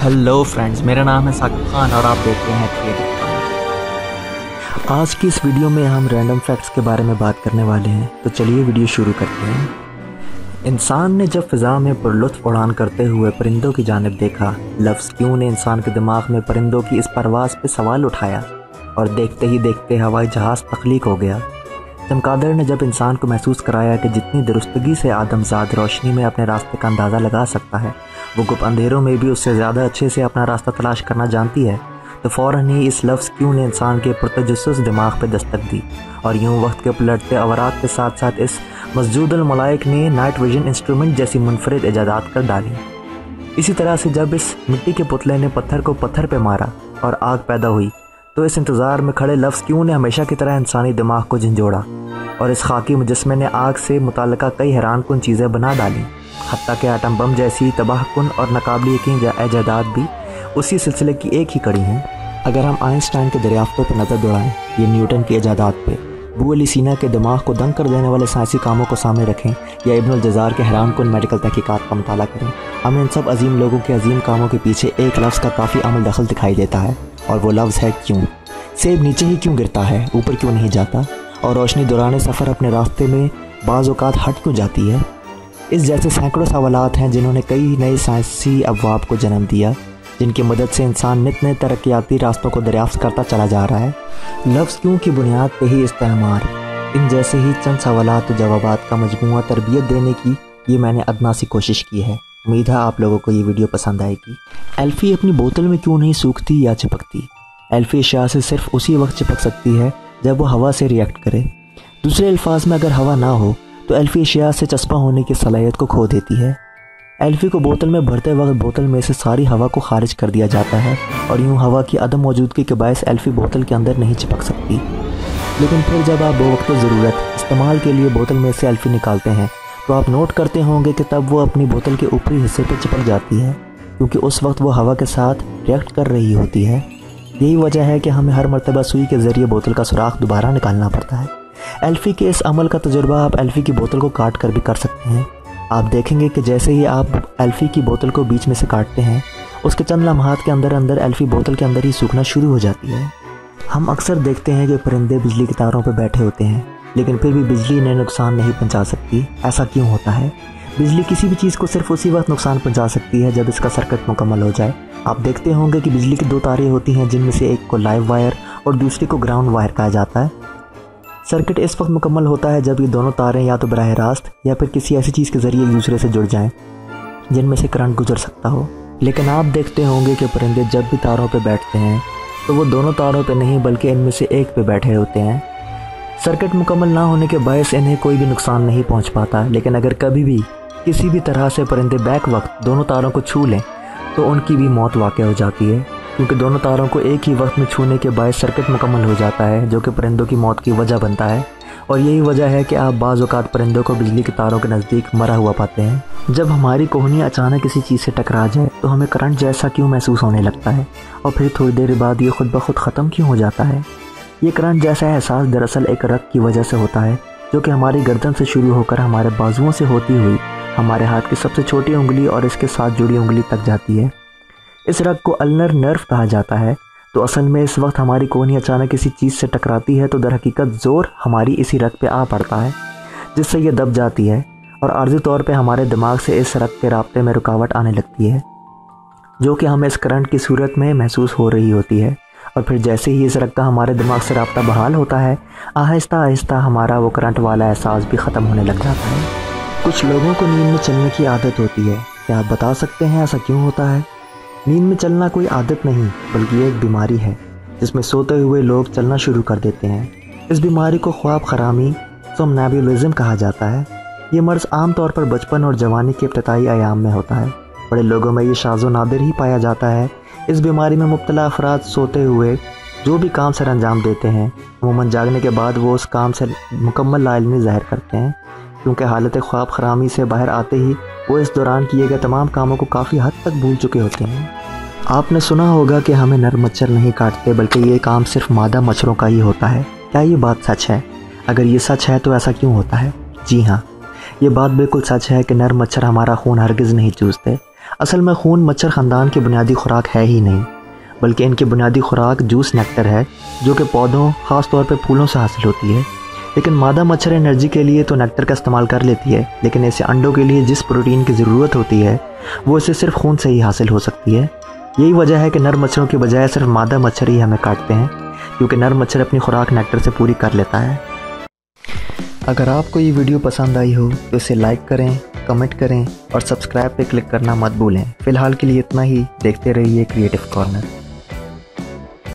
Hello friends, मेरा नाम है साकिब खान और आप देख रहे हैं क्रिएटिव खान। आज की इस वीडियो में हम रैंडम फैक्ट्स के बारे में बात करने वाले हैं, तो चलिए वीडियो शुरू करते हैं। इंसान ने जब फ़िज़ा में पुरलुत्फ़ उड़ान करते हुए परिंदों की जानिब देखा, लफ्ज़ क्यों ने इंसान के दिमाग में परिंदों की इस परवाज़ पे सवाल उठाया और देखते ही देखते हवाई जहाज़ तख्लीक हो गया। चमगादड़ ने जब इंसान को महसूस कराया कि जितनी दुरुस्तगी से आदमजाद रोशनी में अपने रास्ते का अंदाज़ा लगा सकता है, वो गुप अंधेरों में भी उससे ज़्यादा अच्छे से अपना रास्ता तलाश करना जानती है, तो फ़ौरन ही इस लफ्ज़ क्यों ने इंसान के पुरतजस्सुस दिमाग पर दस्तक दी और यूँ वक्त के पलटते अवराक के साथ साथ इस मस्जूदुल मलाइक ने नाइट विजन इंस्ट्रूमेंट जैसी मुनफरिद इजादात कर डाली। इसी तरह से जब इस मिट्टी के पुतले ने पत्थर को पत्थर पर मारा और आग पैदा हुई, तो इस इंतज़ार में खड़े लफ्ज़ क्यों ने हमेशा की तरह इंसानी दिमाग को झंझोड़ा और इस खाकी मुजस्मे ने आग से मुताल्लिक़ा कई हैरानकुन चीज़ें बना डाली। हत्ता के एटम बम जैसी तबाहकुन और नाकाबिल यकीन इजादात भी उसी सिलसिले की एक ही कड़ी हैं। अगर हम आइंस्टाइन के दरियाफ्तों पर नज़र दौड़ाएं, ये न्यूटन की इजादात पे, अबू अली सीना के दिमाग को दंग कर देने वाले साइंसी कामों को सामने रखें या इब्नुल जज़ार के हैरानकुन मेडिकल तहकीकात का मुताला करें, हमें इन सब अजीम लोगों के अजीम कामों के पीछे एक लफ्ज़ का काफ़ी अमल दखल दिखाई देता है, और वो लफ्ज़ है क्यों। सेब नीचे ही क्यों गिरता है, ऊपर क्यों नहीं जाता, और रोशनी दौरान सफ़र अपने रास्ते में बाज़ औक़ात हट क्यों जाती है। इस जैसे सैकड़ों सवालात हैं जिन्होंने कई नए साइंसी अबवाब को जन्म दिया, जिनकी मदद से इंसान नित नए तरक्याती रास्तों को दरियाफ्त करता चला जा रहा है। लफ्ज़ क्यों की बुनियाद पे ही इस्तेमाल, इन जैसे ही चंद सवालात और जवाबात का मजमूआ तरबियत देने की ये मैंने अदना सी कोशिश की है। उम्मीद है आप लोगों को ये वीडियो पसंद आएगी। एल्फ़ी अपनी बोतल में क्यों नहीं सूखती या चिपकती। एल्फ़ी अशिया से सिर्फ उसी वक्त चिपक सकती है जब वो हवा से रिएक्ट करे। दूसरे अल्फाज में अगर हवा ना हो तो एल्फ़ी अशिया से चस्पा होने की सलाहियत को खो देती है। एल्फ़ी को बोतल में भरते वक्त बोतल में से सारी हवा को खारिज कर दिया जाता है और यूँ हवा की अदम मौजूदगी के बायस एल्फ़ी बोतल के अंदर नहीं चिपक सकती। लेकिन फिर जब आप वक्त ज़रूरत इस्तेमाल के लिए बोतल में से एल्फ़ी निकालते हैं तो आप नोट करते होंगे कि तब वो अपनी बोतल के ऊपरी हिस्से पर चिपक जाती है, क्योंकि उस वक्त वो हवा के साथ रिएक्ट कर रही होती है। यही वजह है कि हमें हर मरतबा सुई के ज़रिए बोतल का सुराख दोबारा निकालना पड़ता है। एल्फ़ी के इस अमल का तजुर्बा आप एल्फ़ी की बोतल को काट कर भी कर सकते हैं। आप देखेंगे कि जैसे ही आप एल्फ़ी की बोतल को बीच में से काटते हैं, उसके चंद लम्हात के अंदर अंदर एल्फ़ी बोतल के अंदर ही सूखना शुरू हो जाती है। हम अक्सर देखते हैं कि परिंदे बिजली की तारों पर बैठे होते हैं, लेकिन फिर भी बिजली इन्हें नुकसान नहीं पहुंचा सकती। ऐसा क्यों होता है? बिजली किसी भी चीज़ को सिर्फ उसी वक्त नुकसान पहुंचा सकती है जब इसका सर्किट मुकम्मल हो जाए। आप देखते होंगे कि बिजली की दो तारें होती हैं, जिनमें से एक को लाइव वायर और दूसरी को ग्राउंड वायर कहा जाता है। सर्किट इस वक्त मुकम्मल होता है जब ये दोनों तारें या तो बराह रास्त या फिर किसी ऐसी चीज़ के ज़रिए एक दूसरे से जुड़ जाएं जिनमें से करंट गुजर सकता हो। लेकिन आप देखते होंगे कि परिंदे जब भी तारों पर बैठते हैं तो वो दोनों तारों पर नहीं बल्कि इनमें से एक पे बैठे होते हैं। सर्किट मुकम्मल ना होने के बायस इन्हें कोई भी नुकसान नहीं पहुँच पाता। लेकिन अगर कभी भी किसी भी तरह से परिंदे बैक वक्त दोनों तारों को छू लें तो उनकी भी मौत वाक़ हो जाती है, क्योंकि दोनों तारों को एक ही वक्त में छूने के बाद सर्किट मुकम्मल हो जाता है, जो कि परिंदों की मौत की वजह बनता है। और यही वजह है कि आप बाज़ औक़ात परिंदों को बिजली के तारों के नज़दीक मरा हुआ पाते हैं। जब हमारी कोहनी अचानक किसी चीज़ से टकरा जाए तो हमें करंट जैसा क्यों महसूस होने लगता है और फिर थोड़ी देर बाद ये खुद ब खुद ख़त्म क्यों हो जाता है। ये करंट जैसा एहसास दरअसल एक रग की वजह से होता है, जो कि हमारी गर्दन से शुरू होकर हमारे बाजुओं से होती हुई हमारे हाथ की सबसे छोटी उंगली और इसके साथ जुड़ी उंगली तक जाती है। इस रग को अल्नर नर्व कहा जाता है। तो असल में इस वक्त हमारी कोहनी अचानक किसी चीज़ से टकराती है तो दर हकीकत ज़ोर हमारी इसी रग पे आ पड़ता है, जिससे ये दब जाती है और आर्जी तौर पे हमारे दिमाग से इस रग के राब्ते में रुकावट आने लगती है, जो कि हमें इस करंट की सूरत में महसूस हो रही होती है। और फिर जैसे ही इस रग का हमारे दिमाग से राब्ता बहाल होता है, आहिस्ता आहिस्ता हमारा वो करंट वाला एहसास भी ख़त्म होने लग जाता है। कुछ लोगों को नींद में चलने की आदत होती है। क्या आप बता सकते हैं ऐसा क्यों होता है? नींद में चलना कोई आदत नहीं बल्कि एक बीमारी है जिसमें सोते हुए लोग चलना शुरू कर देते हैं। इस बीमारी को ख्वाब खरामी सोमनैबुलिज्म कहा जाता है। ये मर्ज़ आमतौर पर बचपन और जवानी के इब्तदाई अयाम में होता है। बड़े लोगों में ये शाज़ो नादिर ही पाया जाता है। इस बीमारी में मुब्तला अफराद सोते हुए जो भी काम सर अंजाम देते हैं, अमूमन जागने के बाद वो उस काम से मुकम्मल लाइलमी ज़ाहिर करते हैं, क्योंकि हालत ख्वाब खरामी से बाहर आते ही वो इस दौरान किए गए तमाम कामों को काफ़ी हद तक भूल चुके होते हैं। आपने सुना होगा कि हमें नर मच्छर नहीं काटते बल्कि ये काम सिर्फ मादा मच्छरों का ही होता है। क्या ये बात सच है? अगर ये सच है तो ऐसा क्यों होता है? जी हाँ, ये बात बिल्कुल सच है कि नर मच्छर हमारा खून हरगिज़ नहीं चूसते। اصل میں خون مچھر خاندان کی بنیادی خوراک ہے ہی نہیں، بلکہ ان کی بنیادی خوراک جوس نیکٹر ہے، جو کہ پودوں خاص طور پہ پھولوں سے حاصل ہوتی ہے۔ لیکن مادہ مچھر انرجی کے لیے تو نیکٹر کا استعمال کر لیتی ہے، لیکن اسے انڈوں کے لیے جس پروٹین کی ضرورت ہوتی ہے وہ اسے صرف خون سے ہی حاصل ہو سکتی ہے۔ یہی وجہ ہے کہ نر مچھروں کی بجائے صرف مادہ مچھر ہی ہمیں کاٹتے ہیں، کیونکہ نر مچھر اپنی خوراک نیکٹر سے پوری کر لیتا ہے۔ اگر آپ کو یہ ویڈیو پسند آئی ہو تو اسے لائک کریں، کمنٹ کریں اور سبسکرائب پہ کلک کرنا مت بھولیں۔ فی الحال کے لیے اتنا ہی، دیکھتے رہیے کریٹو کارنر۔